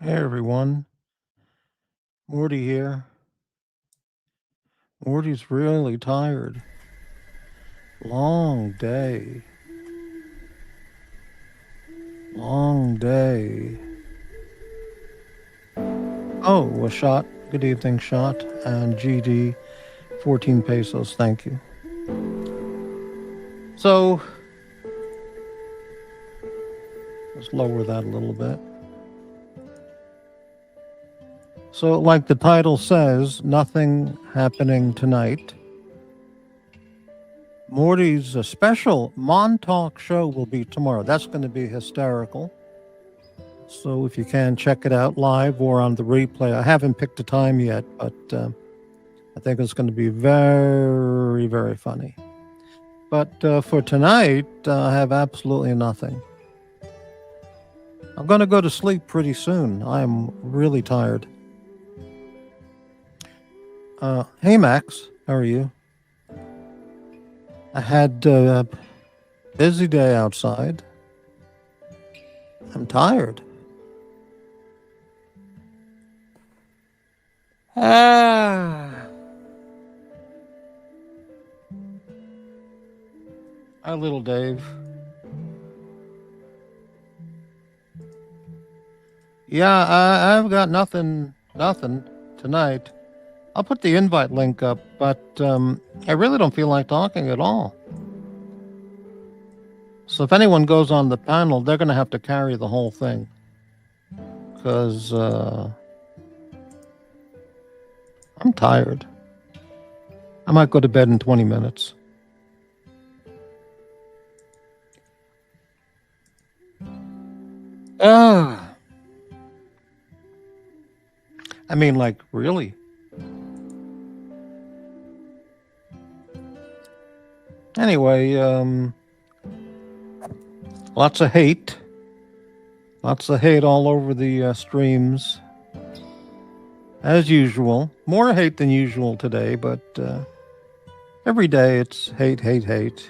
Hey everyone, Morty here. Morty's really tired. Long day. Long day. Oh, a shot. Good evening, shot. And GD, 14 pesos. Thank you. So, let's lower that a little bit. So, like the title says, nothing happening tonight. Morty's special Montauk show will be tomorrow. That's going to be hysterical. So if you can, check it out live or on the replay. I haven't picked a time yet, but I think it's going to be very, very funny. But for tonight, I have absolutely nothing. I'm going to go to sleep pretty soon. I am really tired. Hey, Max. How are you? I had a busy day outside. I'm tired. Hi, little Dave. Yeah, I've got nothing tonight. I'll put the invite link up, but I really don't feel like talking at all. So if anyone goes on the panel, they're going to have to carry the whole thing. Because I'm tired. I might go to bed in 20 minutes. I mean, like, really? Anyway, lots of hate. Lots of hate all over the streams. As usual. More hate than usual today, but every day it's hate, hate, hate.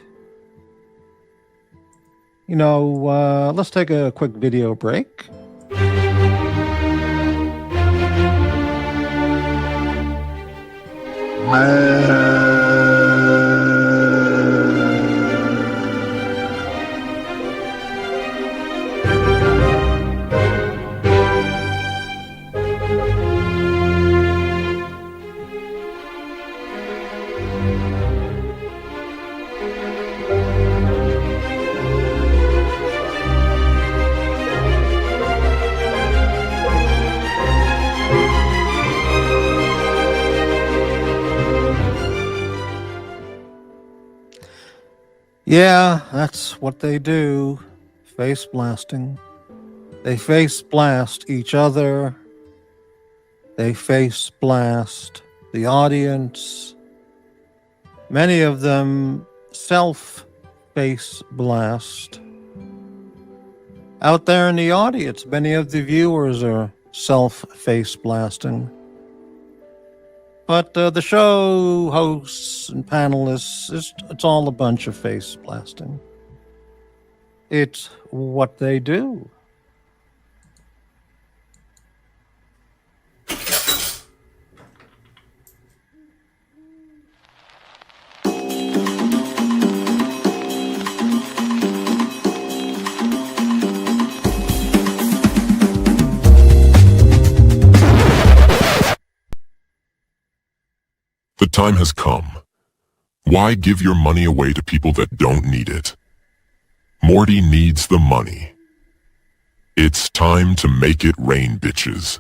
You know, let's take a quick video break. Yeah, that's what they do. Face blasting. They face blast each other. They face blast the audience. Many of them self-face blast. Out there in the audience, many of the viewers are self-face blasting. But the show hosts and panelists, it's all a bunch of face blasting. It's what they do. The time has come. Why give your money away to people that don't need it? Morty needs the money. It's time to make it rain, bitches.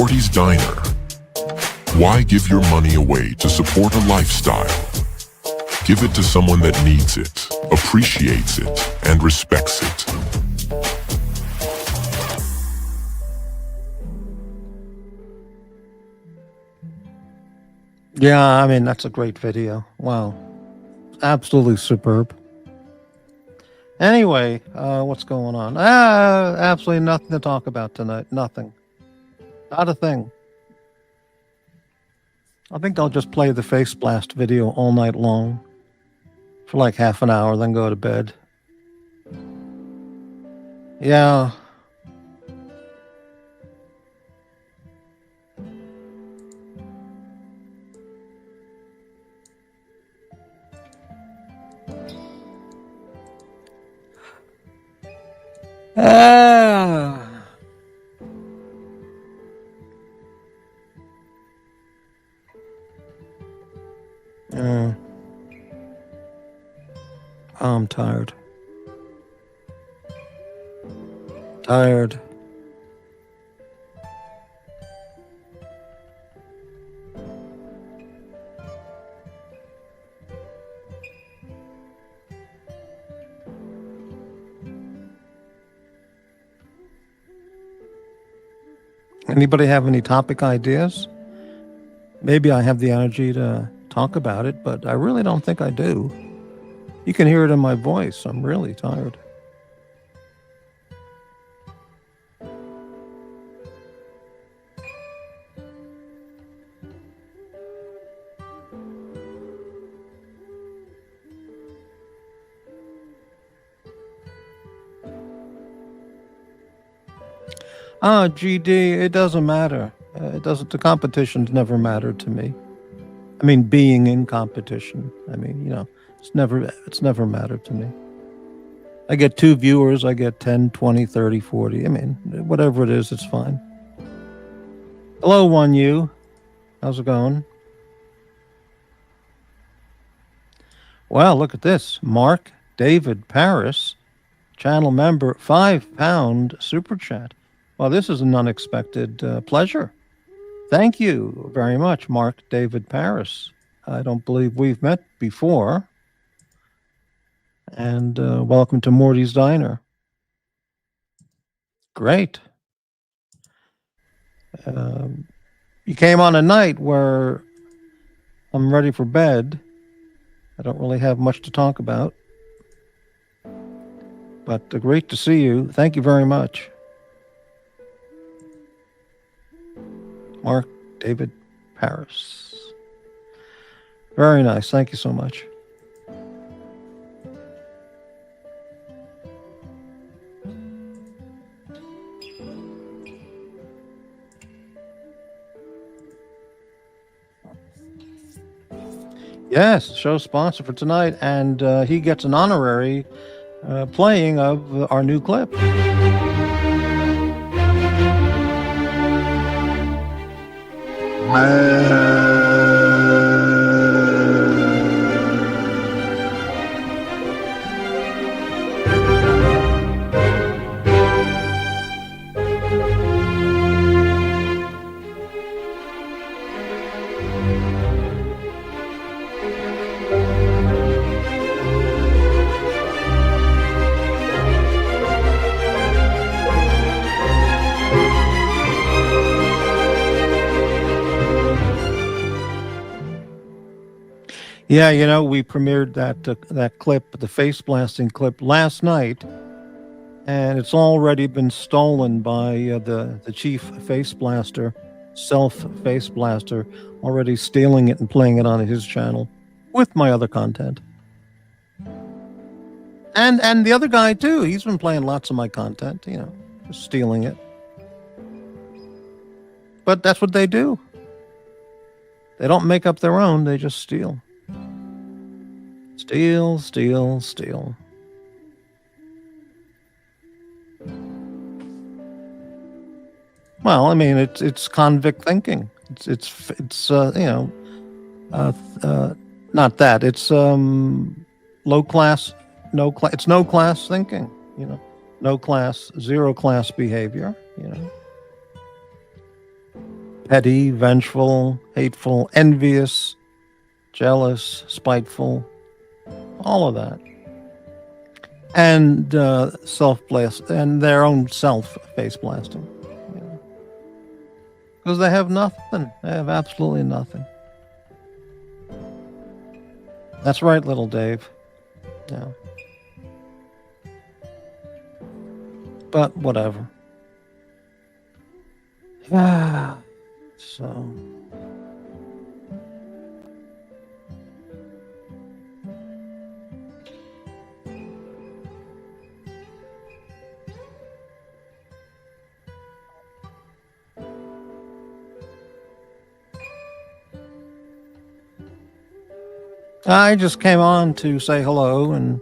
Morty's Diner. Why give your money away to support a lifestyle? Give it to someone that needs it, appreciates it, and respects it. Yeah, I mean, that's a great video. Wow. Absolutely superb. Anyway, what's going on? Absolutely nothing to talk about tonight. Nothing. Not a thing. I think I'll just play the Face Blast video all night long for like half an hour, then go to bed. Yeah. Yeah. I'm tired. Tired. Anybody have any topic ideas? Maybe I have the energy to talk about it, but I really don't think I do. You can hear it in my voice. I'm really tired. GD, it doesn't matter. It doesn't. The competition's never mattered to me. I mean, being in competition. I mean, it's never mattered to me. I get 2 viewers. I get 10, 20, 30, 40. I mean, whatever it is, it's fine. Hello, 1U. How's it going? Wow, look at this. Mark David Paris, channel member, £5 super chat. Well, this is an unexpected pleasure. Thank you very much, Mark David Paris. I don't believe we've met before. And welcome to Morty's Diner. Great. You came on a night where I'm ready for bed. I don't really have much to talk about. But great to see you. Thank you very much. Mark David Paris. Very nice. Thank you so much. Yes, show sponsor for tonight, and he gets an honorary playing of our new clip. Yeah, we premiered that clip, the face blasting clip, last night, and it's already been stolen by the chief face blaster, self face blaster, already stealing it and playing it on his channel with my other content. And the other guy too, he's been playing lots of my content, just stealing it. But that's what they do. They don't make up their own, they just steal. Steal, steal, steal. Well, I mean, it's convict thinking. It's not that. It's low class, it's no class thinking. No class, zero class behavior. petty, vengeful, hateful, envious, jealous, spiteful, all of that. And self-blast, and their own self-face blasting. Because they have nothing. They have absolutely nothing. That's right, little Dave. Yeah. But whatever. So. I just came on to say hello and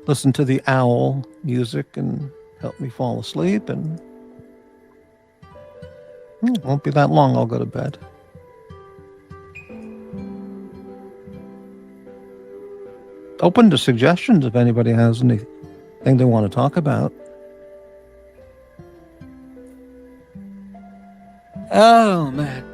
listen to the owl music and help me fall asleep, and it won't be that long I'll go to bed. Open to suggestions if anybody has anything they want to talk about. Oh, man.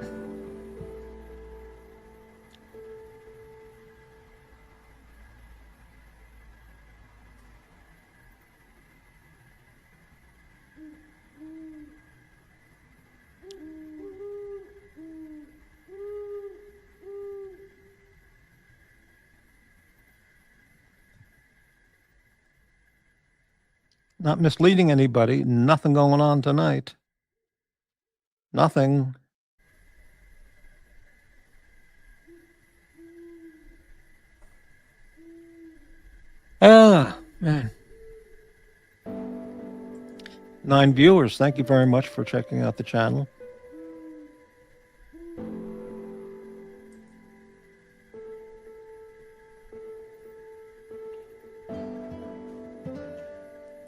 Not misleading anybody. Nothing going on tonight. Nothing. Ah, man. 9 viewers. Thank you very much for checking out the channel.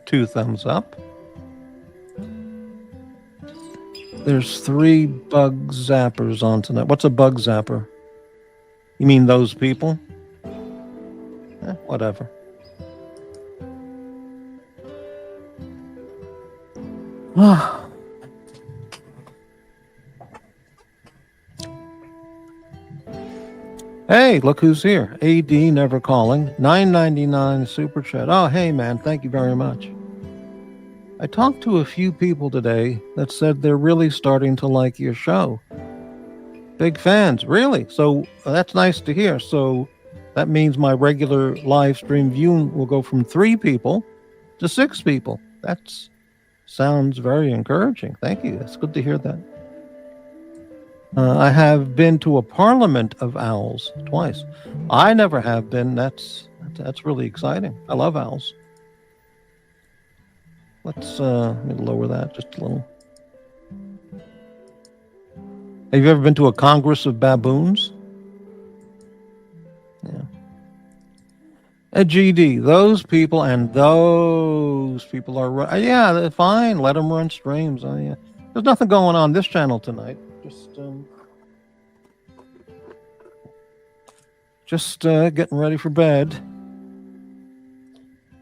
Two thumbs up. There's 3 bug zappers on tonight. What's a bug zapper? You mean those people? Whatever. Hey, look who's here. AD never calling. $9.99 super chat. Oh, hey, man. Thank you very much. I talked to a few people today that said they're really starting to like your show. Big fans, really. So that's nice to hear. So that means my regular live stream viewing will go from 3 people to 6 people. That sounds very encouraging. Thank you. It's good to hear that. I have been to a parliament of owls twice. I never have been. That's really exciting. I love owls. Let me lower that just a little. Have you ever been to a Congress of baboons? Yeah. A GD, those people are yeah, they're fine. Let them run streams. Yeah. There's nothing going on this channel tonight. Just getting ready for bed.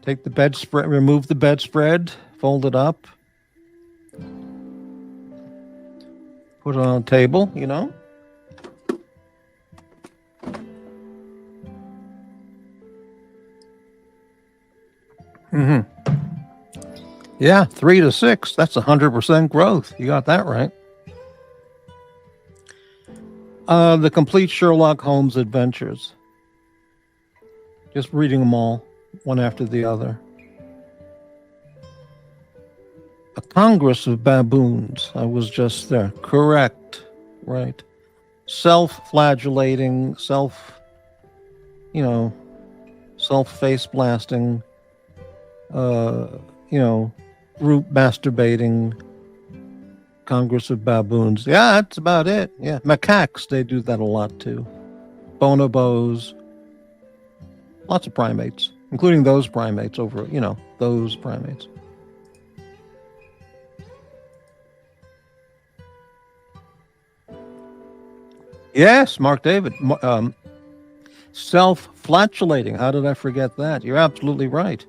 Take the bedspread, remove the bedspread, fold it up, put it on a table, you know. Yeah, 3 to 6. That's 100% growth. You got that right. The complete Sherlock Holmes adventures. Just reading them all, one after the other. A Congress of baboons. I was just there. Correct. Right. Self-flagellating, self-face blasting, group masturbating Congress of baboons. Yeah, that's about it. Yeah. Macaques, they do that a lot too. Bonobos. Lots of primates, including those primates those primates. Yes, Mark David. Self-flatulating. How did I forget that? You're absolutely right.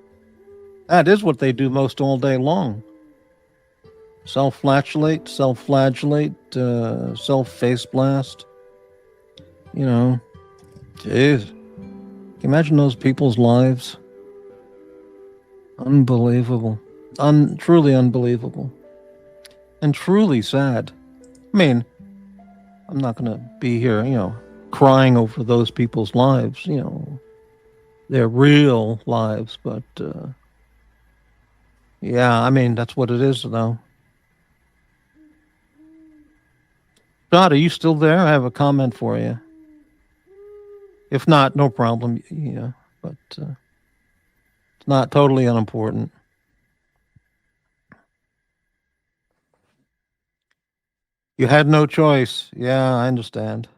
That is what they do most all day long. self-flagellate, self-face blast. You know, jeez. Can you imagine those people's lives? Unbelievable. Truly unbelievable. And truly sad. I mean, I'm not going to be here, crying over those people's lives, their real lives. But yeah, I mean, that's what it is, though. Scott, are you still there? I have a comment for you. If not, no problem. Yeah, but it's not totally unimportant. You had no choice. Yeah, I understand.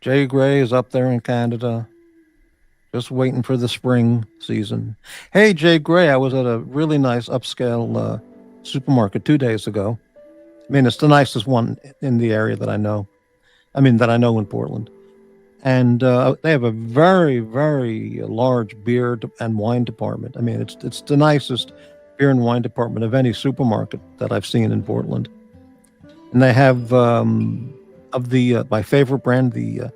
Jay Gray is up there in Canada, just waiting for the spring season. Hey, Jay Gray, I was at a really nice upscale supermarket 2 days ago. I mean, it's the nicest one in the area that I know. That I know in Portland. And they have a very, very large beer and wine department. I mean, it's the nicest beer and wine department of any supermarket that I've seen in Portland. And they have of the my favorite brand, the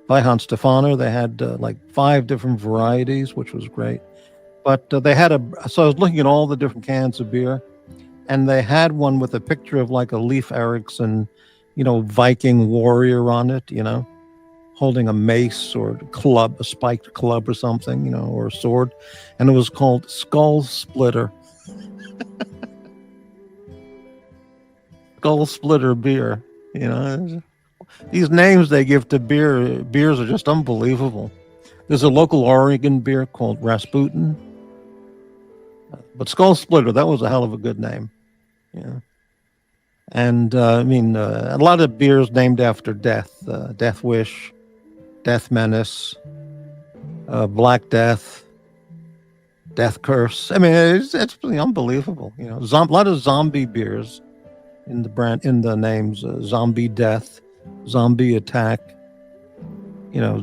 Weihan Stefano. They had like 5 different varieties, which was great. But they had so I was looking at all the different cans of beer, and they had one with a picture of like a Leif Erikson, Viking warrior on it, holding a mace or a spiked club or something, or a sword. And it was called Skull Splitter. Skull Splitter beer. These names they give to beers are just unbelievable. There's a local Oregon beer called Rasputin. But Skull Splitter, that was a hell of a good name. Yeah. And a lot of beers named after death. Death Wish, Death Menace, Black Death, Death Curse. I mean, it's really unbelievable. A lot of zombie beers in the names. Zombie Death, Zombie Attack,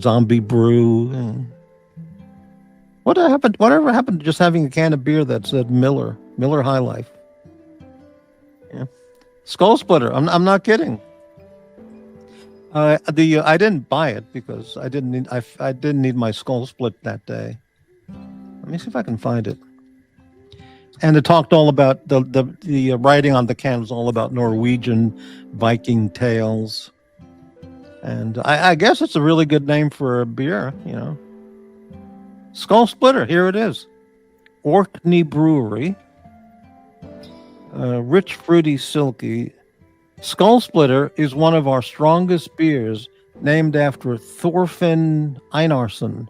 Zombie Brew. Whatever happened to just having a can of beer that said Miller High Life? Yeah. Skull Splitter. I'm not kidding. I didn't buy it because I didn't need my skull split that day. Let me see if I can find it. And it talked all about the writing on the can was all about Norwegian Viking tales. And I guess it's a really good name for a beer, Skull Splitter, here it is. Orkney Brewery. Rich, fruity, silky. Skull Splitter is one of our strongest beers, named after Thorfinn Einarsson,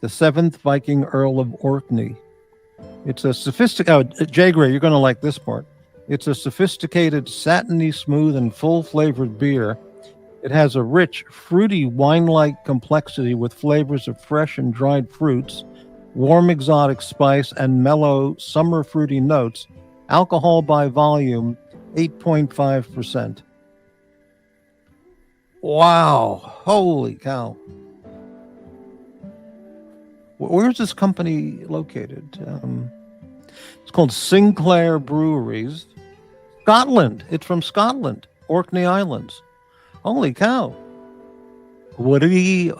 the 7th Viking Earl of Orkney. It's a sophisticated... Jay Gray, you're going to like this part. It's a sophisticated, satiny, smooth, and full-flavored beer. It has a rich, fruity, wine-like complexity with flavors of fresh and dried fruits, warm exotic spice, and mellow, summer fruity notes. Alcohol by volume, 8.5%. Wow. Holy cow. Where's this company located? It's called Sinclair Breweries. Scotland. It's from Scotland. Orkney Islands. Holy cow. We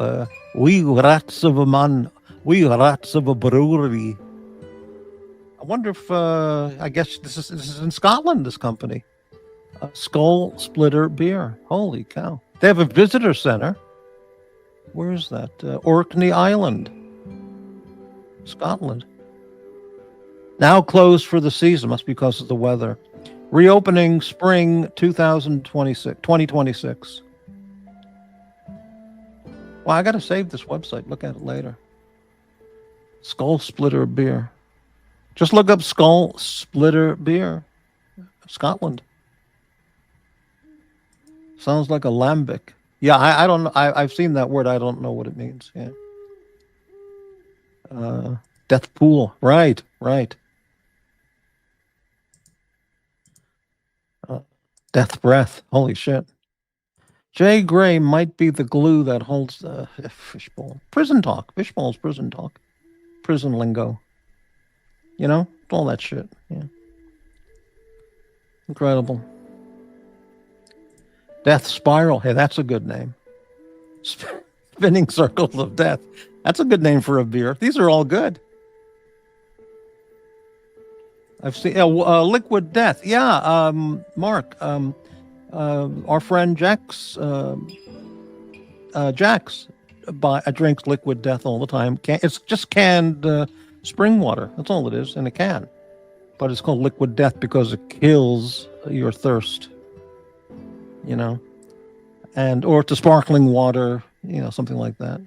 rats of a man. We rats of a brewery. I wonder if, I guess this is in Scotland, this company. Skull Splitter Beer. Holy cow. They have a visitor center. Where is that? Orkney Island, Scotland. Now closed for the season. Must be because of the weather. Reopening spring 2026. Well, I got to save this website. Look at it later. Skull Splitter Beer. Just look up Skull Splitter Beer, Scotland. Sounds like a lambic. Yeah, I don't know. I've seen that word. I don't know what it means. Yeah. Death Pool. Right. Death Breath. Holy shit. Jay Gray might be the glue that holds the fishbowl. Prison talk. Fishbowl's prison talk. Prison lingo. All that shit. Yeah. Incredible. Death Spiral. Hey, that's a good name. Spinning Circles of Death. That's a good name for a beer. These are all good. I've seen Liquid Death. Yeah, Mark, our friend Jax drinks Liquid Death all the time. It's just canned spring water. That's all it is in a can. But it's called Liquid Death because it kills your thirst. You know, or to sparkling water. You know, something like that.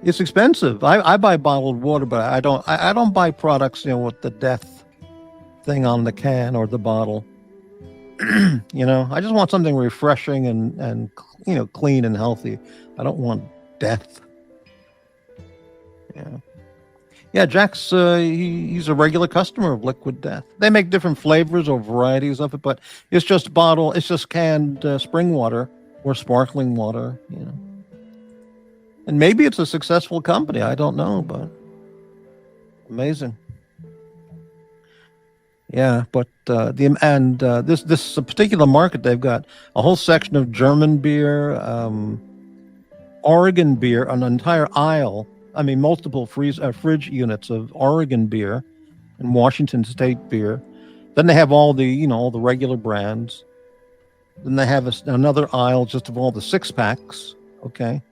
It's expensive. I buy bottled water, but I don't buy products, with the death thing on the can or the bottle. I just want something refreshing and clean and healthy. I don't want death. Yeah. Yeah, Jack's he's a regular customer of Liquid Death. They make different flavors or varieties of it, but it's just canned spring water or sparkling water, And maybe it's a successful company. I don't know, but amazing. Yeah, but this particular market, they've got a whole section of German beer, Oregon beer, an entire aisle. I mean, multiple fridge units of Oregon beer and Washington State beer. Then they have all the regular brands. Then they have another aisle just of all the 6-packs. Okay.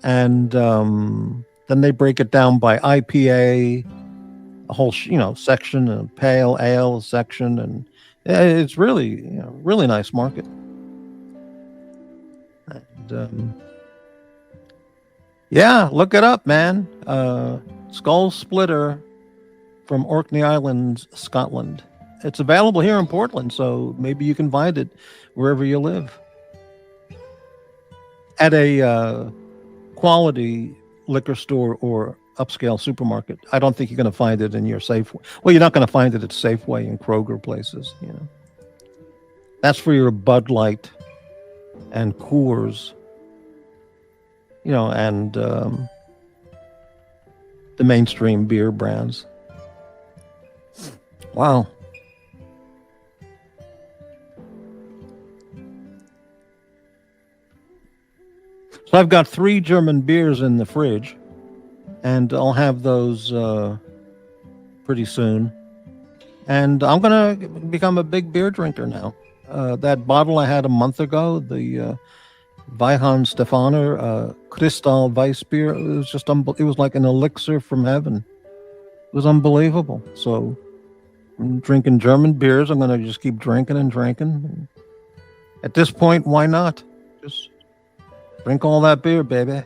And then they break it down by IPA, a whole section, a pale ale section, and it's really really nice market. And yeah, look it up, man. Skull Splitter from Orkney Islands, Scotland. It's available here in Portland, so maybe you can find it wherever you live at a quality liquor store or upscale supermarket. I don't think you're going to find it in your Safeway. Well, you're not going to find it at Safeway and Kroger places. That's for your Bud Light and Coors, and the mainstream beer brands. Wow. So I've got 3 German beers in the fridge, and I'll have those pretty soon. And I'm going to become a big beer drinker now. That bottle I had a month ago, the Weihan Stefaner Crystal Weiss beer, it was just it was like an elixir from heaven. It was unbelievable. So I'm drinking German beers. I'm going to just keep drinking and drinking. At this point, why not? Just drink all that beer, baby.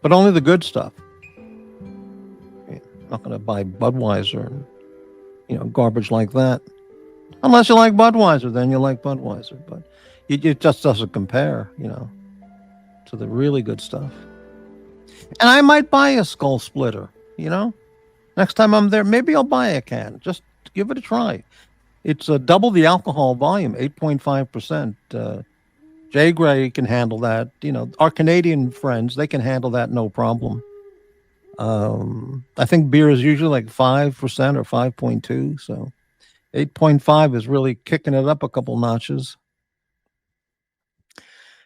But only the good stuff. I'm not going to buy Budweiser and, garbage like that. Unless you like Budweiser, then you like Budweiser. But it just doesn't compare, to the really good stuff. And I might buy a Skull Splitter, Next time I'm there, maybe I'll buy a can. Just give it a try. It's double the alcohol volume, 8.5%. Jay Gray can handle that. Our Canadian friends, they can handle that no problem. I think beer is usually like 5% or 5.2. So 8.5 is really kicking it up a couple notches.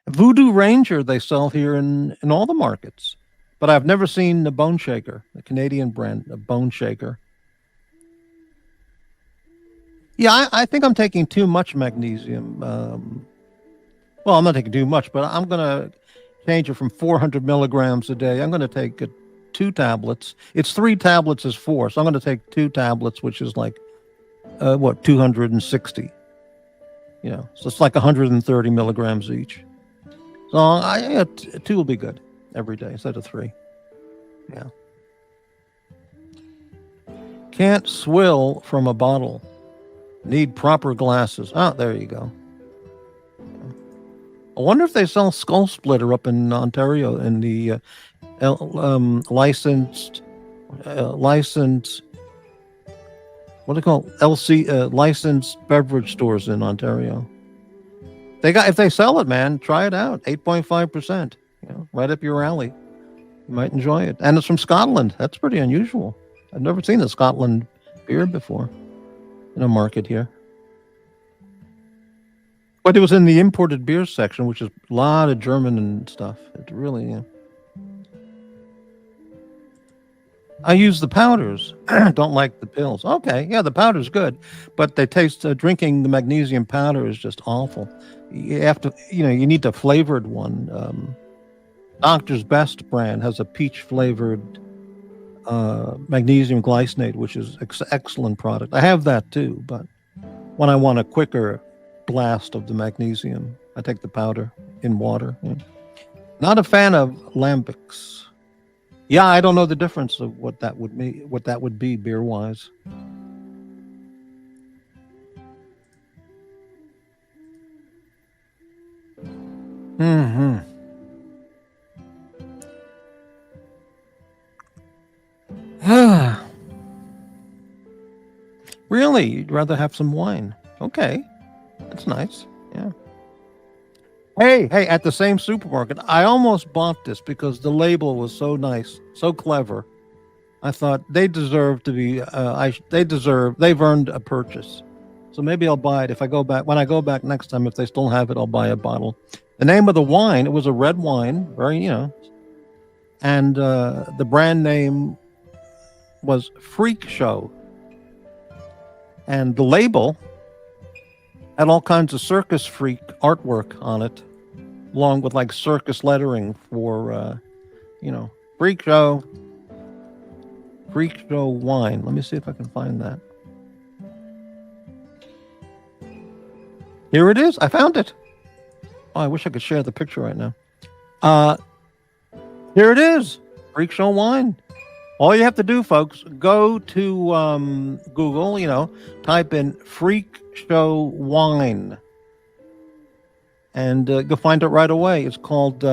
Voodoo Ranger they sell here in all the markets. But I've never seen the Bone Shaker, the Canadian brand, the Bone Shaker. Yeah, I think I'm taking too much magnesium. Well, I'm not taking too much, but I'm going to change it from 400 milligrams a day. I'm going to take 2 tablets. It's 3 tablets is 4, so I'm going to take 2 tablets, which is like, 260. So it's like 130 milligrams each. So 2 will be good every day instead of 3. Yeah. Can't swill from a bottle. Need proper glasses. Oh, there you go. I wonder if they sell Skull Splitter up in Ontario in the licensed what do they call LC licensed beverage stores in Ontario. If they sell it, man, try it out. 8.5%. Right up your alley. You might enjoy it. And it's from Scotland. That's pretty unusual. I've never seen a Scotland beer before. in a market here. But it was in the imported beer section, which is a lot of German and stuff. It really, yeah. I use the powders. Don't like the pills. Okay, yeah, the powder's good, but they taste. Drinking the magnesium powder is just awful. You have to, you need the flavored one. Doctor's Best brand has a peach flavored magnesium glycinate, which is excellent product. I have that too, but when I want a quicker blast of the magnesium, I take the powder in water. Yeah. Not a fan of lambics. Yeah, I don't know the difference of what that would be beer wise. Mm-hmm. Really? You'd rather have some wine? Okay, that's nice. Yeah. Hey, at the same supermarket, I almost bought this because the label was so nice, so clever. I thought they deserve to be. They've earned a purchase. So maybe I'll buy it if I go back. When I go back next time, if they still have it, I'll buy a bottle. The name of the wine, it was a red wine, and the brand name was Freak Show. And the label had all kinds of circus freak artwork on it, along with like circus lettering for, Freak Show wine. Let me see if I can find that. Here it is. I found it. Oh, I wish I could share the picture right now. Here it is. Freak Show wine. All you have to do, folks, go to Google, type in Freak Show wine. And you'll find it right away. It's called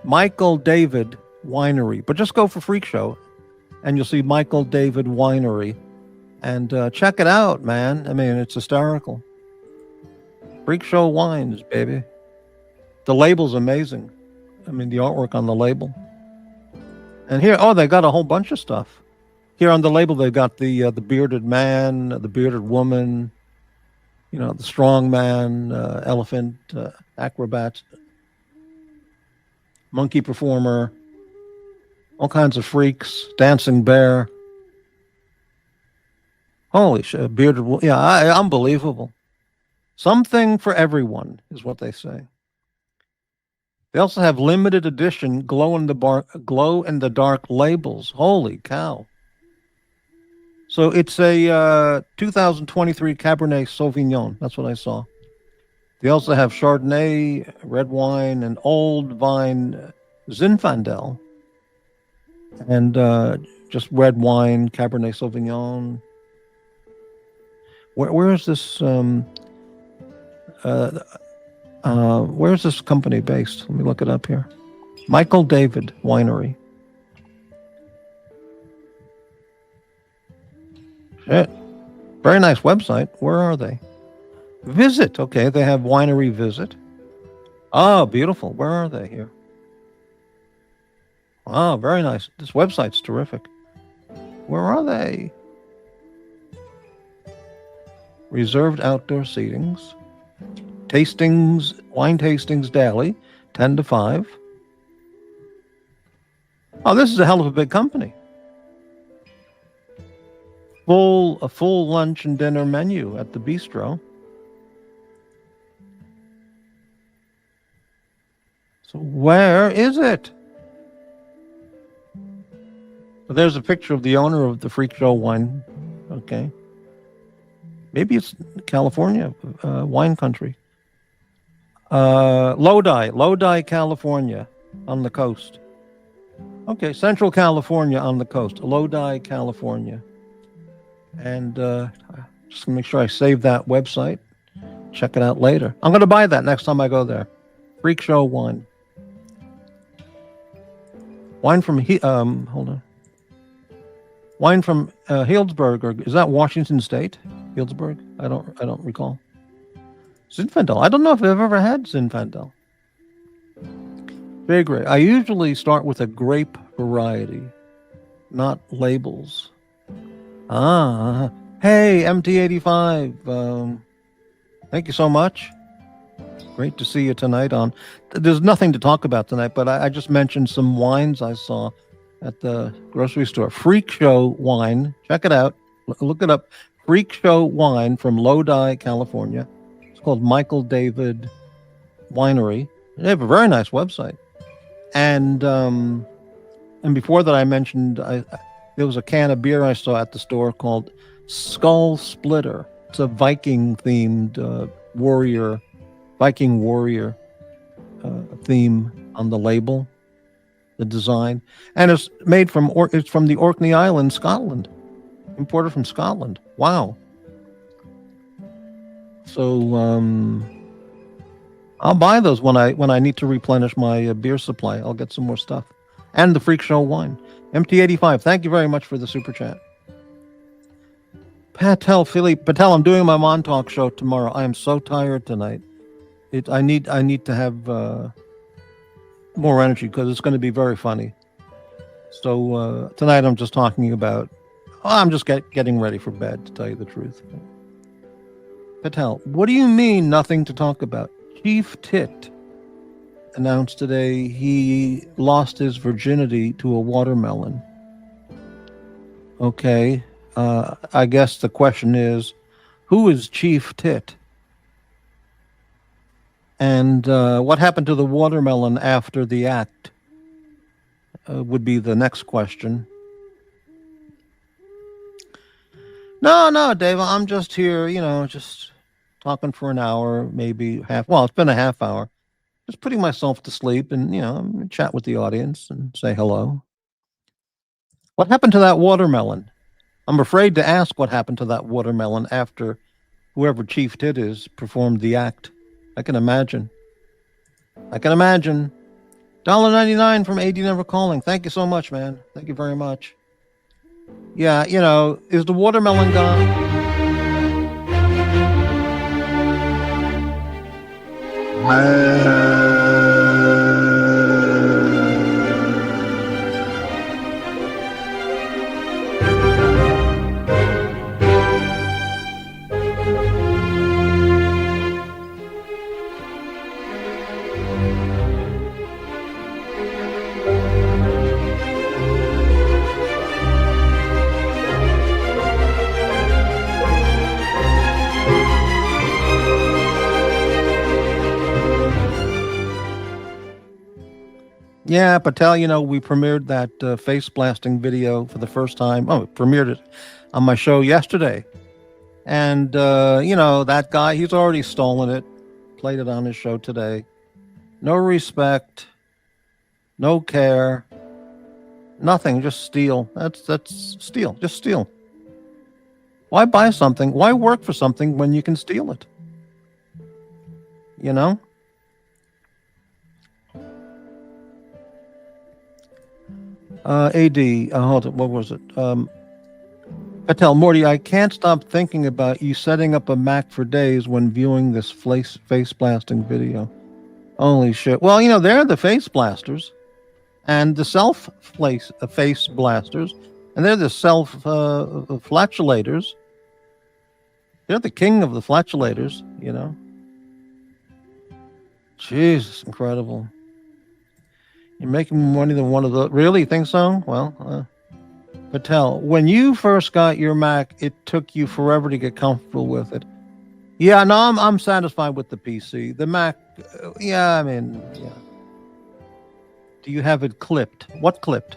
Michael David Winery. But just go for Freak Show, and you'll see Michael David Winery. And check it out, man. I mean, it's hysterical. Freak Show wines, baby. The label's amazing. I mean, the artwork on the label. And here, they got a whole bunch of stuff. Here on the label, they've got the bearded man, the bearded woman, the strong man, elephant, acrobat, monkey performer, all kinds of freaks, dancing bear. Holy shit, bearded woman. Yeah, unbelievable. Something for everyone is what they say. They also have limited edition glow in the dark labels. Holy cow. So it's a 2023 Cabernet Sauvignon. That's what I saw. They also have Chardonnay, red wine, and old vine Zinfandel. And just red wine, Cabernet Sauvignon. Where is this? Where's this company based? Let me look it up here. Michael David Winery. Shit. Very nice website. Where are they? Visit. Okay, they have Winery Visit. Oh, beautiful. Where are they here? Oh, very nice. This website's terrific. Where are they? Reserved outdoor seatings. Tastings, wine tastings daily, 10 to 5. Oh, this is a hell of a big company. A full lunch and dinner menu at the bistro. So where is it? Well, there's a picture of the owner of the Freak Show wine. Okay. Maybe it's California, wine country. Lodi, California, on the coast. Okay, Central California on the coast. Lodi, California. And just make sure I save that website. Check it out later. I'm going to buy that next time I go there. Freak Show wine. Wine from hold on. Wine from Healdsburg, or is that Washington State? Healdsburg? I don't recall. Zinfandel. I don't know if I've ever had Zinfandel. Very great. I usually start with a grape variety, not labels. Hey, Hey, MT85. Thank you so much. Great to see you tonight. There's nothing to talk about tonight, but I just mentioned some wines I saw at the grocery store. Freak Show wine. Check it out. Look it up. Freak Show wine from Lodi, California. It's called Michael David Winery. They have a very nice website. And before that, I mentioned there was a can of beer I saw at the store called Skull Splitter. It's a Viking-themed Viking warrior theme on the label, the design, and it's made from it's from the Orkney Islands, Scotland, imported from Scotland. Wow. So I'll buy those when I need to replenish my beer supply. I'll get some more stuff, and the Freak Show wine. MT85, thank you very much for the super chat. Patel, I'm doing my Montauk show tomorrow. I am so tired tonight. I need to have more energy because it's going to be very funny. So tonight I'm just talking about. I'm just getting ready for bed, to tell you the truth. Patel, what do you mean nothing to talk about? Chief Tit announced today he lost his virginity to a watermelon. Okay, I guess the question is, who is Chief Tit? And what happened to the watermelon after the act would be the next question. No, Dave, I'm just here, just talking for an hour, maybe it's been a half hour. Just putting myself to sleep and, chat with the audience and say hello. What happened to that watermelon? I'm afraid to ask what happened to that watermelon after whoever Chief Tit is performed the act. I can imagine. $1.99 from AD Never Calling. Thank you so much, man. Thank you very much. Yeah, is the watermelon gone? Yeah, Patel, we premiered that face blasting video for the first time. Oh, premiered it on my show yesterday. And, that guy, he's already stolen it, played it on his show today. No respect, no care, nothing, just steal. That's steal, just steal. Why buy something? Why work for something when you can steal it? AD, hold on, what was it? Patel, Morty, I can't stop thinking about you setting up a Mac for days when viewing this face blasting video. Holy shit. Well, they're the face blasters and the face blasters, and they're the flatulators. They're the king of the flatulators, Jesus, incredible. You're making more money than one of the. Really think so? Well, Patel, when you first got your Mac, it took you forever to get comfortable with it. Yeah, no, I'm satisfied with the PC. The Mac, yeah. Do you have it clipped? What clipped?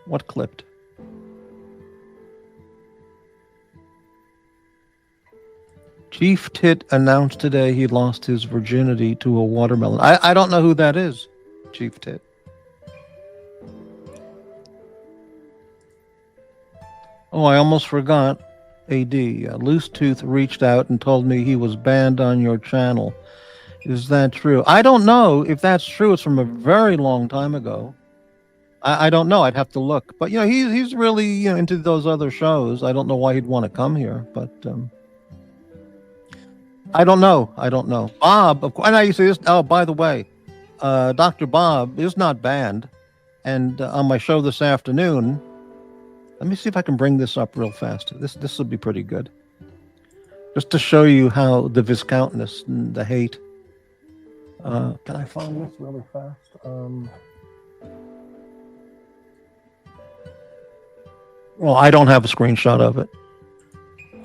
What clipped? Chief Tit announced today he lost his virginity to a watermelon. I don't know who that is. Chief Tit. Oh, I almost forgot. AD, Loose Tooth reached out and told me he was banned on your channel. Is that true? I don't know if that's true. It's from a very long time ago. I don't know. I'd have to look. But he's really into those other shows. I don't know why he'd want to come here, but I don't know. Bob, of course. And I see this. Oh, by the way. Dr. Bob is not banned, and on my show this afternoon, Let me see if I can bring this up real fast. This will be pretty good. Just to show you how the viscountness and the hate. Can I find this really fast? Well, I don't have a screenshot of it.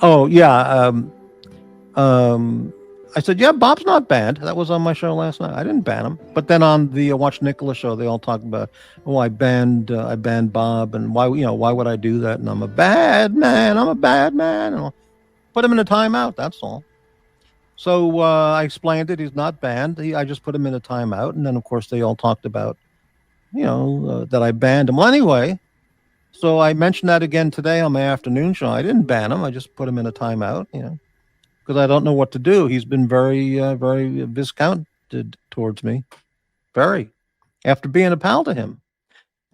Oh yeah. I said, yeah, Bob's not banned. That was on my show last night. I didn't ban him. But then on the Watch Nicholas show, they all talk about, oh, I banned Bob, and why would I do that? And I'm a bad man. I'm a bad man. And I'll put him in a timeout. That's all. So I explained it. He's not banned. I just put him in a timeout. And then, of course, they all talked about, that I banned him. Well, anyway, so I mentioned that again today on my afternoon show. I didn't ban him. I just put him in a timeout, because I don't know what to do. He's been very, very viscounted towards me. Very. After being a pal to him.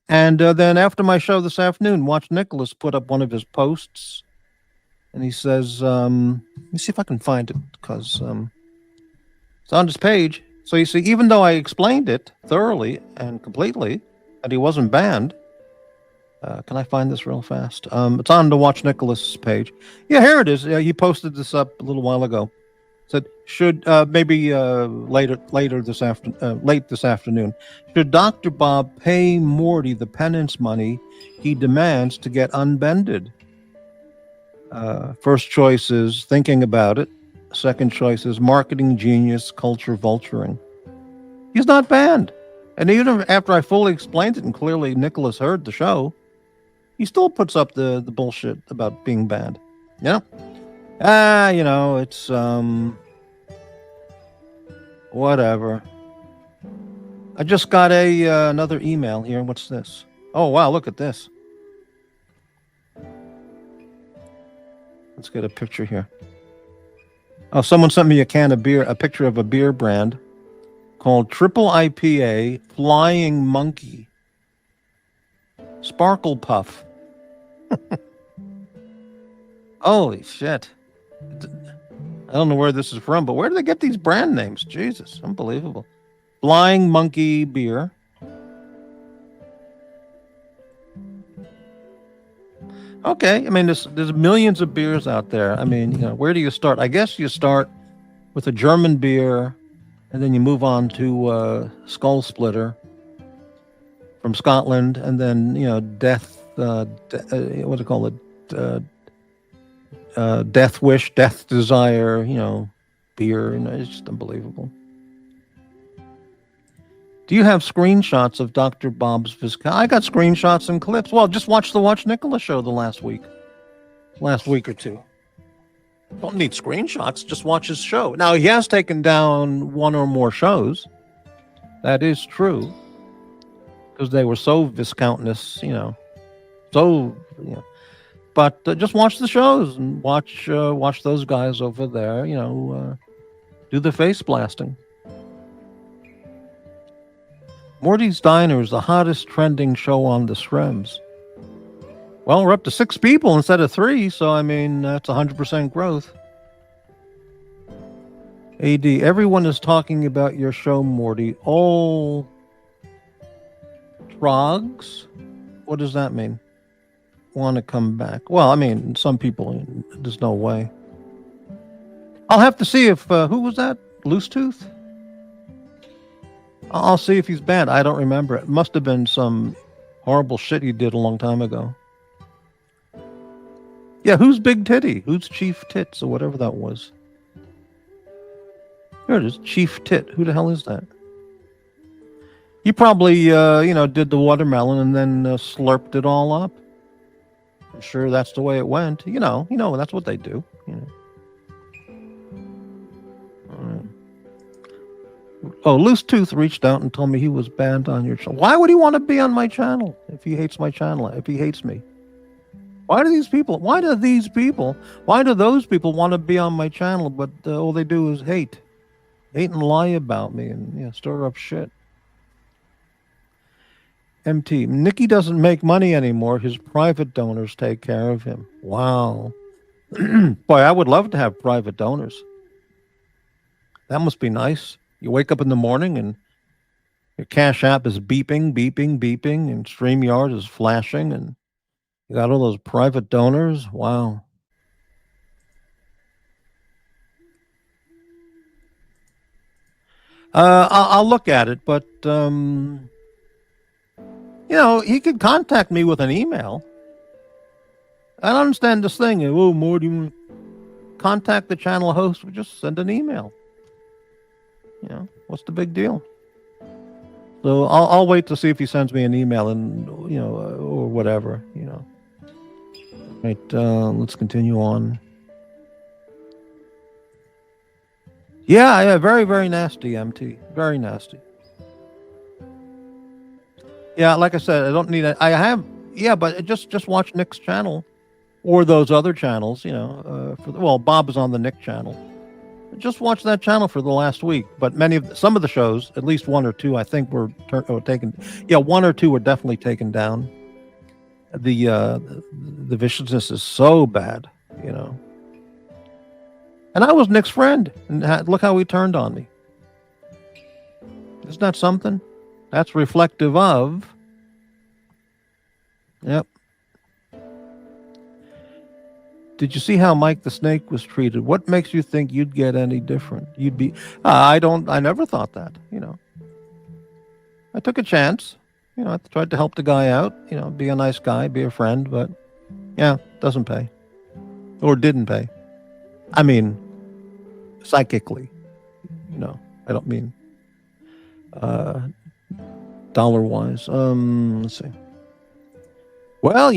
And then after my show this afternoon, Watch Nicholas put up one of his posts. And he says, let me see if I can find it, because it's on his page. So you see, even though I explained it thoroughly and completely, that he wasn't banned, can I find this real fast? It's on the Watch Nicholas page. Yeah, here it is. He posted this up a little while ago. Said, should maybe late this afternoon, should Dr. Bob pay Morty the penance money he demands to get unbended? First choice is thinking about it. Second choice is marketing genius, culture vulturing. He's not banned. And even after I fully explained it and clearly Nicholas heard the show, he still puts up the bullshit about being banned. It's whatever. I just got another email here. What's this? Oh wow, look at this. Let's get a picture here. Oh, someone sent me a can of beer, a picture of a beer brand called Triple IPA Flying Monkey Sparkle Puff. Holy shit. I don't know where this is from, but where do they get these brand names? Jesus, unbelievable. Flying Monkey Beer. Okay, I mean, there's millions of beers out there. I mean, where do you start? I guess you start with a German beer, and then you move on to Skull Splitter from Scotland, and then Death. What do you call it? Death Wish, Death Desire. Beer. It's just unbelievable. Do you have screenshots of Dr. Bob's Viscount? I got screenshots and clips. Well, just watch the Watch Nicholas show the last week or two. Don't need screenshots. Just watch his show. Now, he has taken down one or more shows. That is true. Because they were so viscountness, But just watch the shows and watch those guys over there, do the face blasting. Morty's Diner is the hottest trending show on the Shrems. Well, we're up to 6 people instead of 3, so I mean, that's 100% growth. AD, everyone is talking about your show, Morty. All trogs? What does that mean? Want to come back? Well, I mean, some people, there's no way. I'll have to see if, who was that? Loose Tooth? I'll see if he's banned. I don't remember. It must have been some horrible shit he did a long time ago. Yeah, who's Big Titty? Who's Chief Tits or whatever that was? Here it is, Chief Tit. Who the hell is that? He probably, did the watermelon and then slurped it all up. I'm sure that's the way it went. That's what they do. Oh, Loose Tooth reached out and told me he was banned on your channel. Why would he want to be on my channel if he hates my channel, if he hates me? Why do those people want to be on my channel, but all they do is hate and lie about me and stir up shit? MT, Nicky doesn't make money anymore. His private donors take care of him. Wow. Boy, I would love to have private donors. That must be nice. You wake up in the morning and your Cash App is beeping, and StreamYard is flashing, and You got all those private donors. Wow. I'll look at it, but he could contact me with an email. I don't understand this thing. Oh, Morty, contact the channel host. Just send an email. What's the big deal? So I'll wait to see if he sends me an email and or whatever. Right. Let's continue on. Yeah. Very, very nasty, MT. Very nasty. Yeah, like I said, I don't need it. I have, but just watch Nick's channel or those other channels. Bob is on the Nick channel. Just watch that channel for the last week. But some of the shows, at least one or two, I think were taken. Yeah, one or two were definitely taken down. The viciousness is so bad, And I was Nick's friend, and look how he turned on me. Isn't that something? That's reflective of. Yep. Did you see how Mike the Snake was treated? What makes you think you'd get any different? You'd be. I never thought that. I took a chance. I tried to help the guy out. Be a nice guy, be a friend, but doesn't pay, or didn't pay. I mean, psychically. I don't mean dollar-wise. Let's see. Well,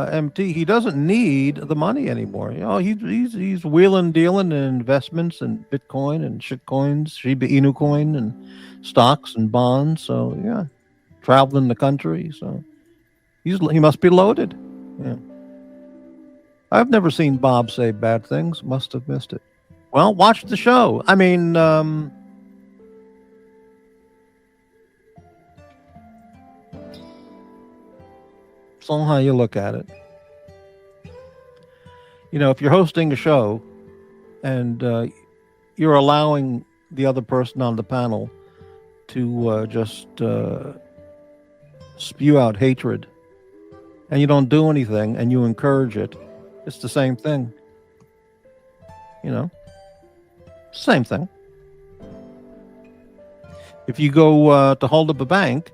MT, he doesn't need the money anymore. He's wheeling, dealing in investments and Bitcoin and shitcoins, Shiba Inu coin and stocks and bonds. So traveling the country. So he must be loaded. Yeah. I've never seen Bob say bad things. Must have missed it. Well, watch the show. I mean, it's all how you look at it. If you're hosting a show and you're allowing the other person on the panel to just spew out hatred, and you don't do anything and you encourage it, it's the same thing. Same thing. If you go to hold up a bank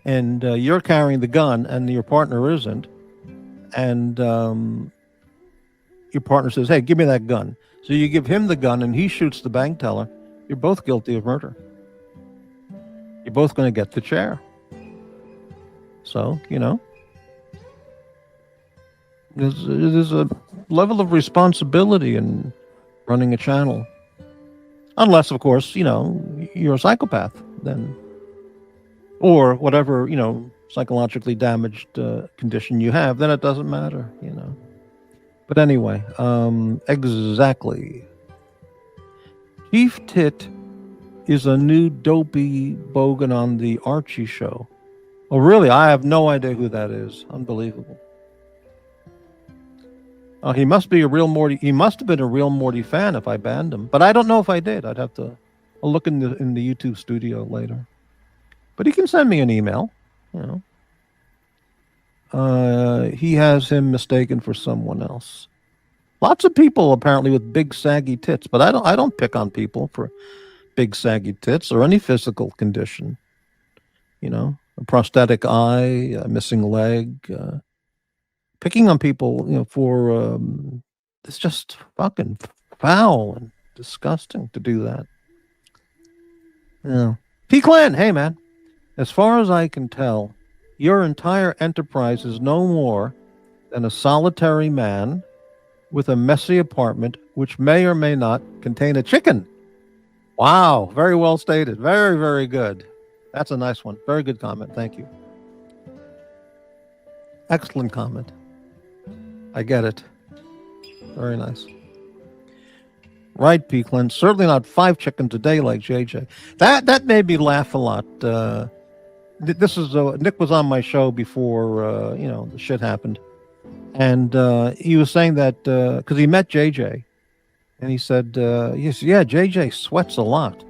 and you're carrying the gun and your partner isn't, and your partner says, hey, give me that gun. So you give him the gun and he shoots the bank teller. You're both guilty of murder. You're both going to get the chair. So, there's a level of responsibility in running a channel. Unless, of course, you're a psychopath, then, or whatever, psychologically damaged condition you have, then it doesn't matter, But anyway, exactly. Chief Tit is a new dopey bogan on the Archie show. Oh, really? I have no idea who that is. Unbelievable. Oh, he must be a real Morty. He must have been a real Morty fan if I banned him. But I don't know if I did. I'll look in the YouTube studio later. But he can send me an email. He has him mistaken for someone else. Lots of people apparently with big saggy tits, but I don't pick on people for big saggy tits or any physical condition. A prosthetic eye, a missing leg. Picking on people, for it's just fucking foul and disgusting to do that. Yeah. P. Clan, hey man, as far as I can tell, your entire enterprise is no more than a solitary man with a messy apartment which may or may not contain a chicken. Wow, very well stated. Very, very good. That's a nice one. Very good comment. Thank you. Excellent comment. I get it. Very nice. Right, Peakland. Certainly not 5 chickens a day like JJ. That made me laugh a lot. This is Nick was on my show before the shit happened, and he was saying that because he met JJ, and he said, "Yes, yeah, JJ sweats a lot."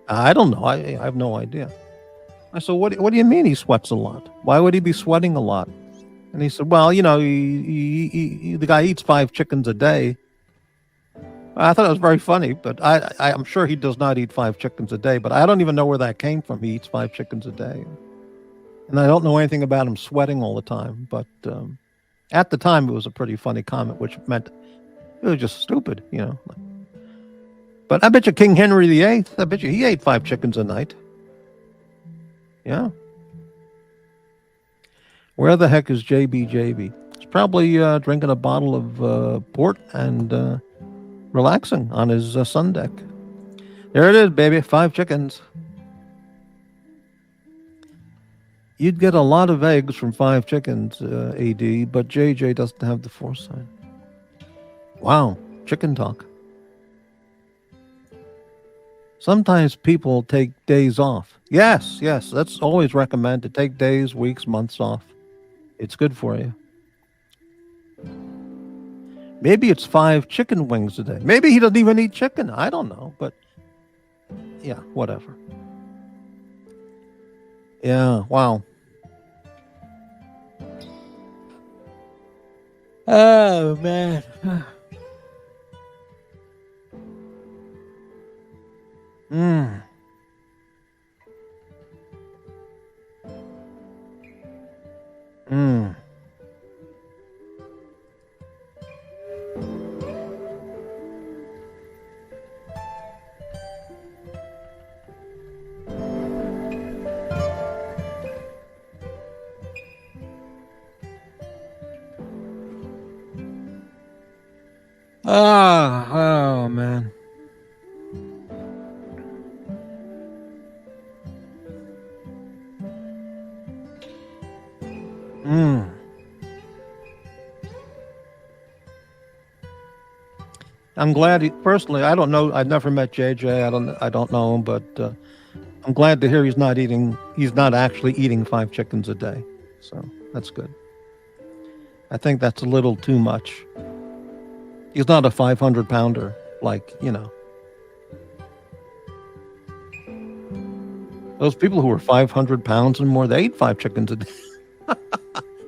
I don't know. I have no idea. I said, "What do you mean he sweats a lot? Why would he be sweating a lot?" And he said, well, the guy eats 5 chickens a day. I thought it was very funny, but I'm sure he does not eat 5 chickens a day, but I don't even know where that came from. He eats 5 chickens a day. And I don't know anything about him sweating all the time, but at the time it was a pretty funny comment, which meant it was just stupid, But I bet you King Henry VIII, I bet you he ate 5 chickens a night. Yeah. Where the heck is JB? He's probably drinking a bottle of port and relaxing on his sun deck. There it is, baby. 5 chickens. You'd get a lot of eggs from 5 chickens, AD, but JJ doesn't have the foresight. Wow, chicken talk. Sometimes people take days off. Yes, that's always recommended. Take days, weeks, months off. It's good for you. Maybe it's 5 chicken wings a day. Maybe he doesn't even eat chicken. I don't know, but yeah, whatever. Yeah, wow. Oh, man. Mm. Mm. Oh, man. Mm. I'm glad personally, I don't know, I've never met JJ. I don't know him, but I'm glad to hear he's not actually eating 5 chickens a day. So that's good. I think that's a little too much. He's not a 500-pounder, those people who are 500 pounds and more, they eat 5 chickens a day.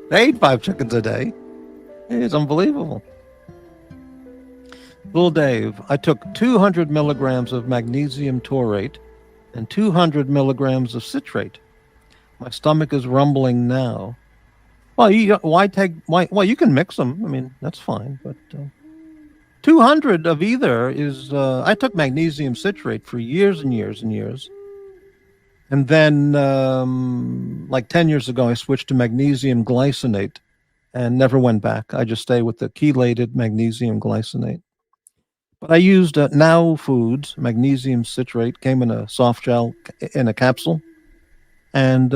They eat 5 chickens a day. It's unbelievable. Little Dave, I took 200 milligrams of magnesium taurate and 200 milligrams of citrate. My stomach is rumbling now. Well, you can mix them. I mean, that's fine, but 200 of either is, I took magnesium citrate for years and years and years. And then, 10 years ago, I switched to magnesium glycinate and never went back. I just stay with the chelated magnesium glycinate. But I used Now Foods magnesium citrate, came in a soft gel in a capsule, and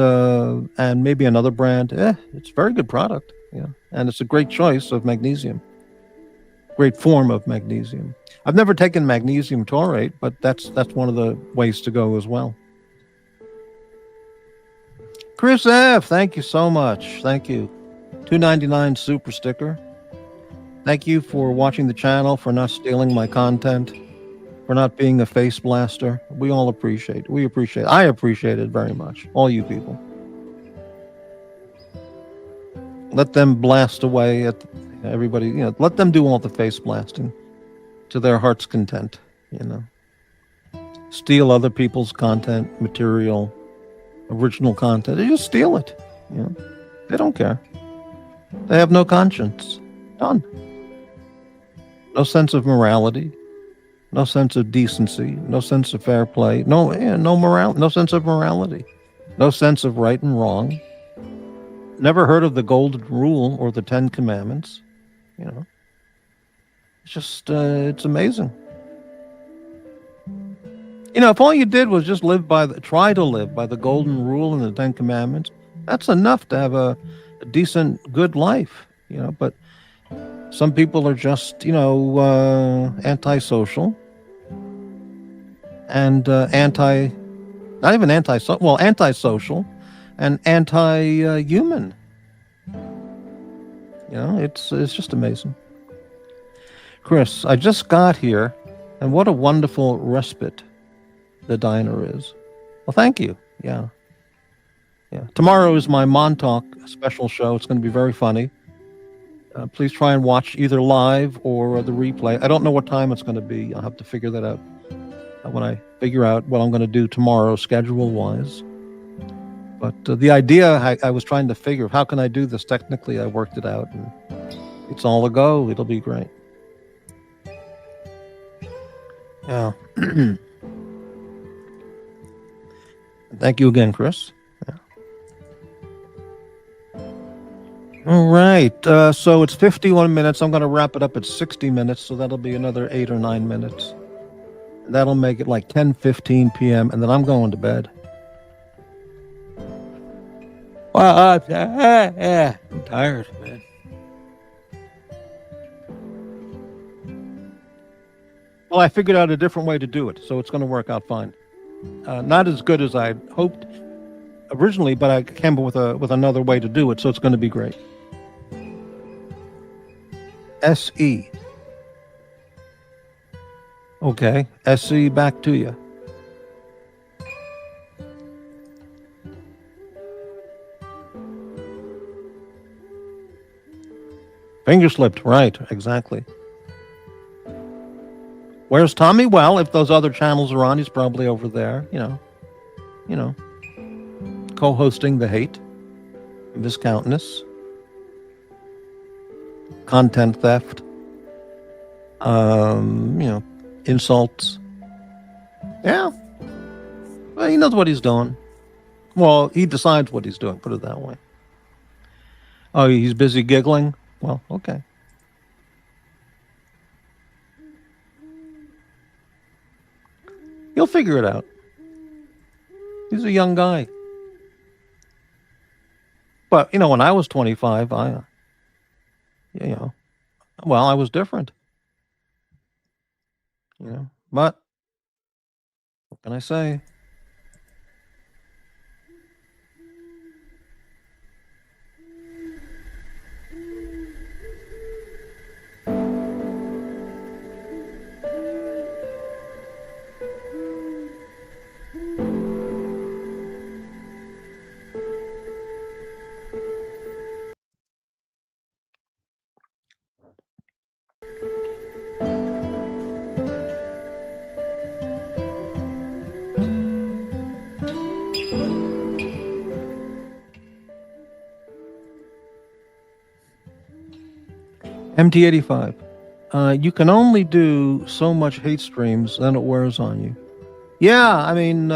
maybe another brand. It's a very good product. Yeah, and it's a great choice of magnesium. Great form of magnesium. I've never taken magnesium taurate, but that's one of the ways to go as well. Chris F., thank you so much. Thank you. $2.99 super sticker. Thank you for watching the channel, for not stealing my content, for not being a face blaster. We all appreciate it. I appreciate it very much. All you people. Let them blast away at everybody. Let them do all the face blasting to their heart's content. Steal other people's content, material, original content. They just steal it. They don't care. They have no conscience. None. No sense of morality. No sense of decency. No sense of fair play. No sense of morality. No sense of right and wrong. Never heard of the Golden Rule or the 10 Commandments. It's just, it's amazing. If all you did was just try to live by the Golden Rule and the 10 Commandments, that's enough to have a decent, good life. But some people are just, antisocial and antisocial and anti-human. It's just amazing. Chris, I just got here, and what a wonderful respite the diner is. Well, thank you. Yeah. Yeah. Tomorrow is my Montauk special show. It's going to be very funny. Please try and watch either live or the replay. I don't know what time it's going to be. I'll have to figure that out when I figure out what I'm going to do tomorrow, schedule-wise. But the idea I was trying to figure, how can I do this technically? I worked it out, and it's all a go. It'll be great. Yeah. Thank you again, Chris. Yeah. All right. So it's 51 minutes. I'm going to wrap it up at 60 minutes, so that'll be another 8 or 9 minutes. That'll make it like 10:15 p.m., and then I'm going to bed. Well, I'm tired, man. Well, I figured out a different way to do it, so it's going to work out fine. Not as good as I hoped originally, but I came up with another way to do it, so it's going to be great. SE. Okay, SE, back to you. Finger slipped, right, exactly. Where's Tommy? Well, if those other channels are on, he's probably over there, co-hosting the hate, viscountness, content theft, insults. Yeah. Well, he knows what he's doing. Well, he decides what he's doing, put it that way. Oh, he's busy giggling? Well, okay. He'll figure it out. He's a young guy. But, when I was 25, I was different. But what can I say? MT85. You can only do so much hate streams, then it wears on you. Yeah, I mean,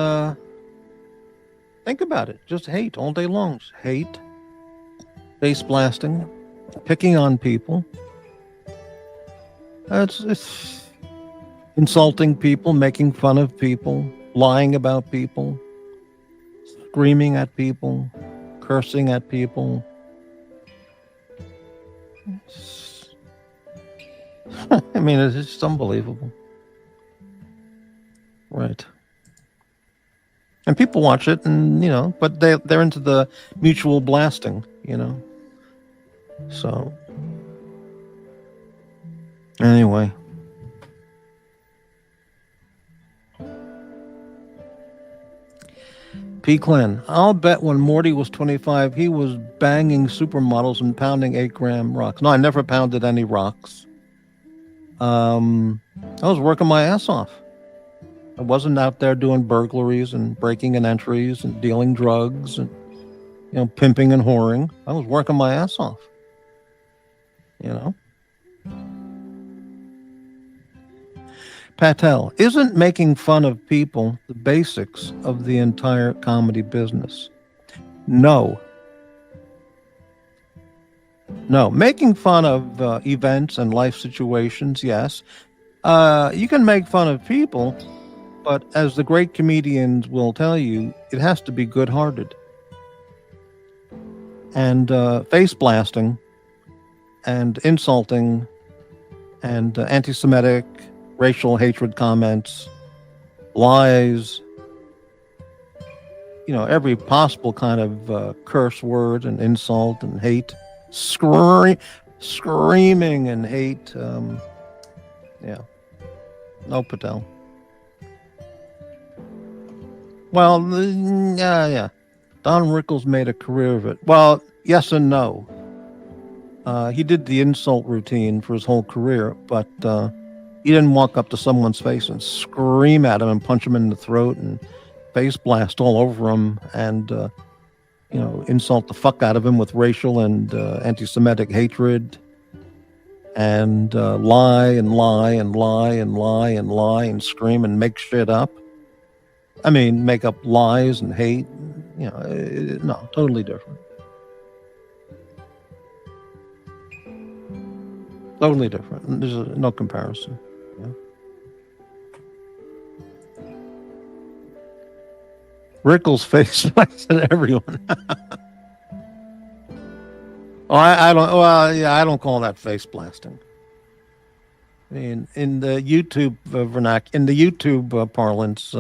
think about it. Just hate all day long. Just hate, face blasting, picking on people. It's insulting people, making fun of people, lying about people, screaming at people, cursing at people. I mean, it's just unbelievable. Right. And people watch it, and, but they're into the mutual blasting, So, anyway. P. Clan, I'll bet when Morty was 25, he was banging supermodels and pounding 8-gram rocks. No, I never pounded any rocks. I was working my ass off. I wasn't out there doing burglaries and breaking and entries and dealing drugs and, pimping and whoring. I was working my ass off. Patel, isn't making fun of people the basics of the entire comedy business? No. No. Making fun of events and life situations, yes. You can make fun of people, but as the great comedians will tell you, it has to be good-hearted. And face blasting and insulting and anti-Semitic, racial hatred comments, lies, every possible kind of curse word and insult and hate, screaming and hate. Yeah. No, Patel. Well, yeah. Don Rickles made a career of it. Well, yes and no. He did the insult routine for his whole career, but he didn't walk up to someone's face and scream at him and punch him in the throat and face blast all over him and insult the fuck out of him with racial and anti-Semitic hatred and lie and lie and lie and lie and lie and scream and make shit up. I mean, make up lies and hate. No, totally different. Totally different. There's no comparison. Yeah. Rickles face blasted everyone. I don't. Well, yeah, I don't call that face blasting. I mean, in the YouTube in the YouTube parlance.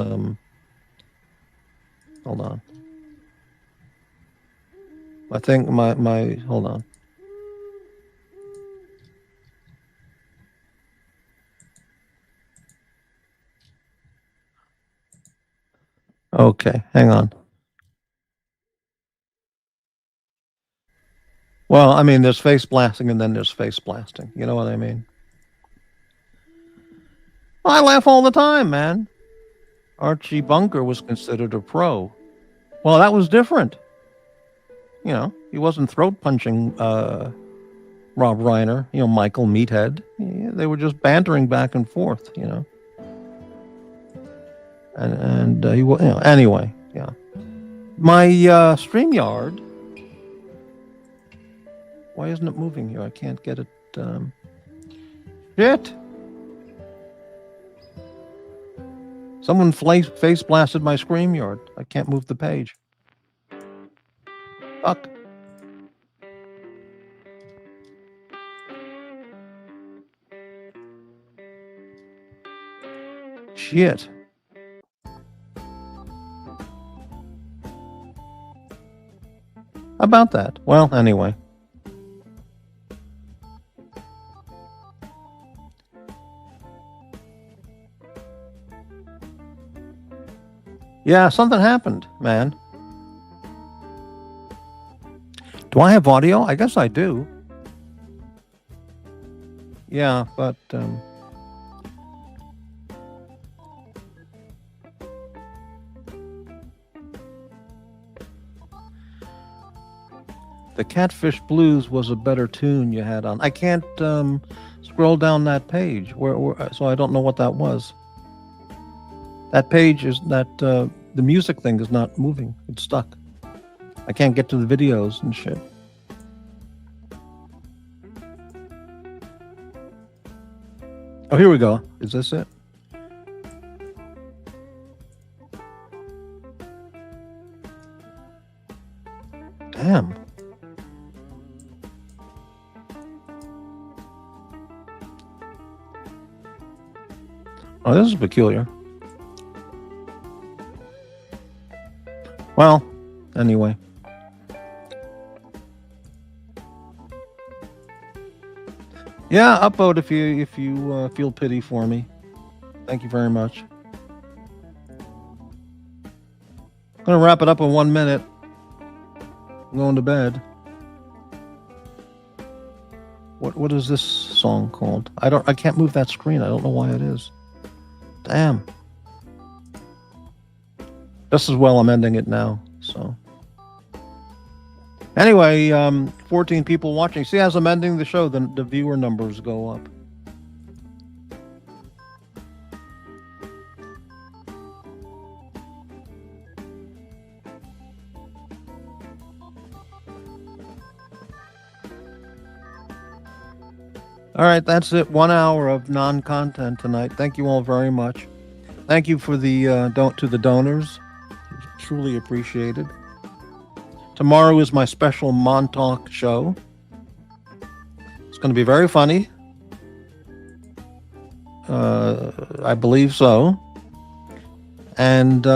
Hold on. I think my hold on. Okay, hang on. Well, I mean, there's face blasting and then there's face blasting. You know what I mean? Well, I laugh all the time, man. Archie Bunker was considered a pro. Well, that was different. He wasn't throat punching Rob Reiner, Michael Meathead. They were just bantering back and forth, And he was, anyway, yeah. My StreamYard. Why isn't it moving here? I can't get it. Shit. Someone face blasted my StreamYard. I can't move the page. Fuck. Shit. About that. Well, anyway. Yeah, something happened, man. Do I have audio? I guess I do. Yeah, but the Catfish Blues was a better tune you had on. I can't scroll down that page, so I don't know what that was. That page is that the music thing is not moving. It's stuck. I can't get to the videos and shit. Oh, here we go. Is this it? Damn. Oh, this is peculiar. Well, anyway. Yeah, upvote if you feel pity for me. Thank you very much. I'm gonna wrap it up in 1 minute. I'm going to bed. What is this song called? I can't move that screen. I don't know why it is. Damn. Just as well I'm ending it now. So anyway, 14 people watching. See, as I'm ending the show, the viewer numbers go up. All right, that's it. 1 hour of non-content tonight. Thank you all very much. Thank you for the to the donors. Truly appreciated. Tomorrow is my special Montauk show. It's going to be very funny. I believe so. And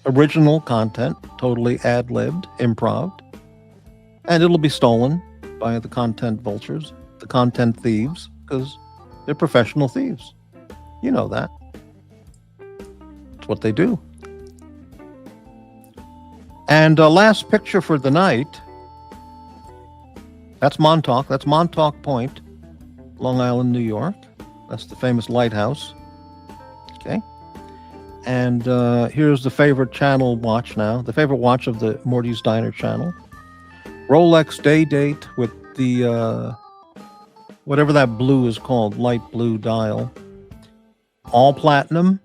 original content, totally ad-libbed, improv. And it'll be stolen by the content vultures, the content thieves, because they're professional thieves. You know that. It's what they do. And last picture for the night. That's Montauk. That's Montauk Point, Long Island, New York. That's the famous lighthouse. Okay. And here's the favorite channel watch now. The favorite watch of the Morty's Diner channel. Rolex day date with the whatever that blue is called, light blue dial. All platinum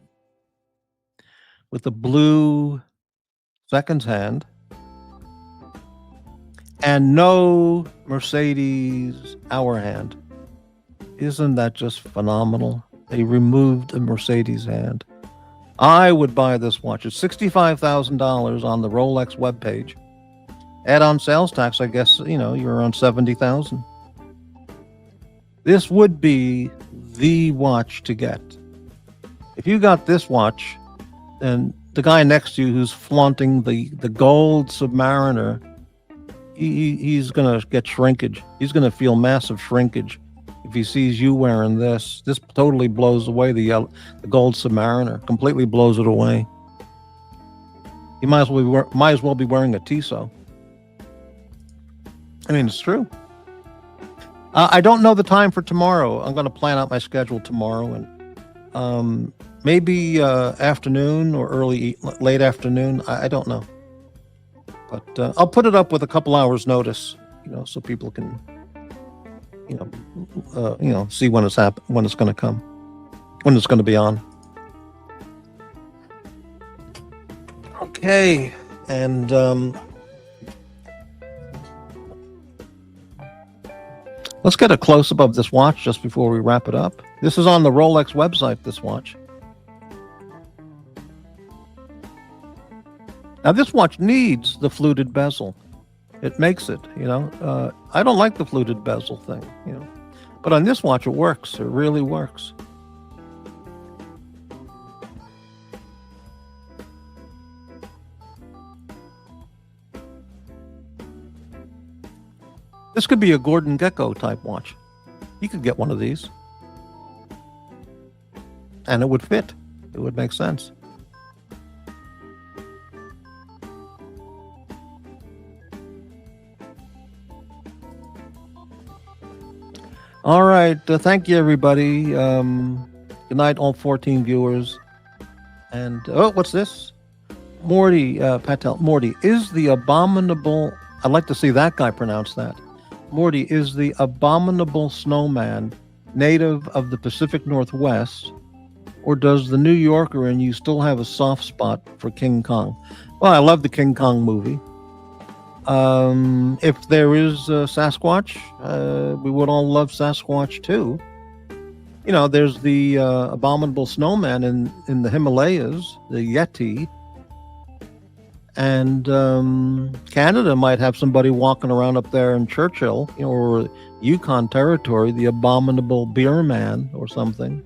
with the blue seconds hand. And no Mercedes hour hand. Isn't that just phenomenal? They removed a Mercedes hand. I would buy this watch. It's $65,000 on the Rolex webpage. Add on sales tax, I guess, you're around $70,000. This would be the watch to get. If you got this watch, then the guy next to you who's flaunting the gold Submariner, he's going to get shrinkage. He's going to feel massive shrinkage if he sees you wearing this. This totally blows away the gold Submariner. Completely blows it away. You might as well be wearing a Tissot. I mean, it's true. I don't know the time for tomorrow. I'm going to plan out my schedule tomorrow, and maybe afternoon or late afternoon. I don't know. But I'll put it up with a couple hours notice, so people can, see when it's when it's going to come, when it's going to be on. Okay, and let's get a close-up of this watch just before we wrap it up. This is on the Rolex website, this watch. Now, this watch needs the fluted bezel. It makes it, I don't like the fluted bezel thing, But on this watch, it works. It really works. This could be a Gordon Gekko type watch. You could get one of these. And it would fit. It would make sense. All right. Thank you, everybody. Good night, all 14 viewers. And, what's this? Morty, Patel. Morty, is the abominable... I'd like to see that guy pronounce that. Morty, is the abominable snowman native of the Pacific Northwest, or does the New Yorker and you still have a soft spot for King Kong? Well, I love the King Kong movie. If there is Sasquatch, we would all love Sasquatch too. There's the abominable snowman in the Himalayas, the Yeti. And Canada might have somebody walking around up there in Churchill, or Yukon Territory, the abominable beer man or something.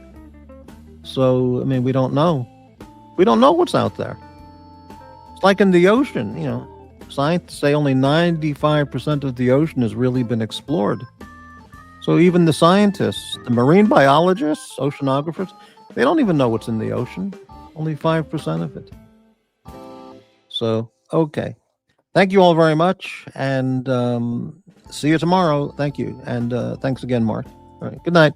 So, I mean, we don't know. We don't know what's out there. It's like in the ocean, Scientists say only 95% of the ocean has really been explored. So even the scientists, the marine biologists, oceanographers, they don't even know what's in the ocean. Only 5% of it. So, okay. Thank you all very much, and see you tomorrow. Thank you, and thanks again, Mark. All right, good night.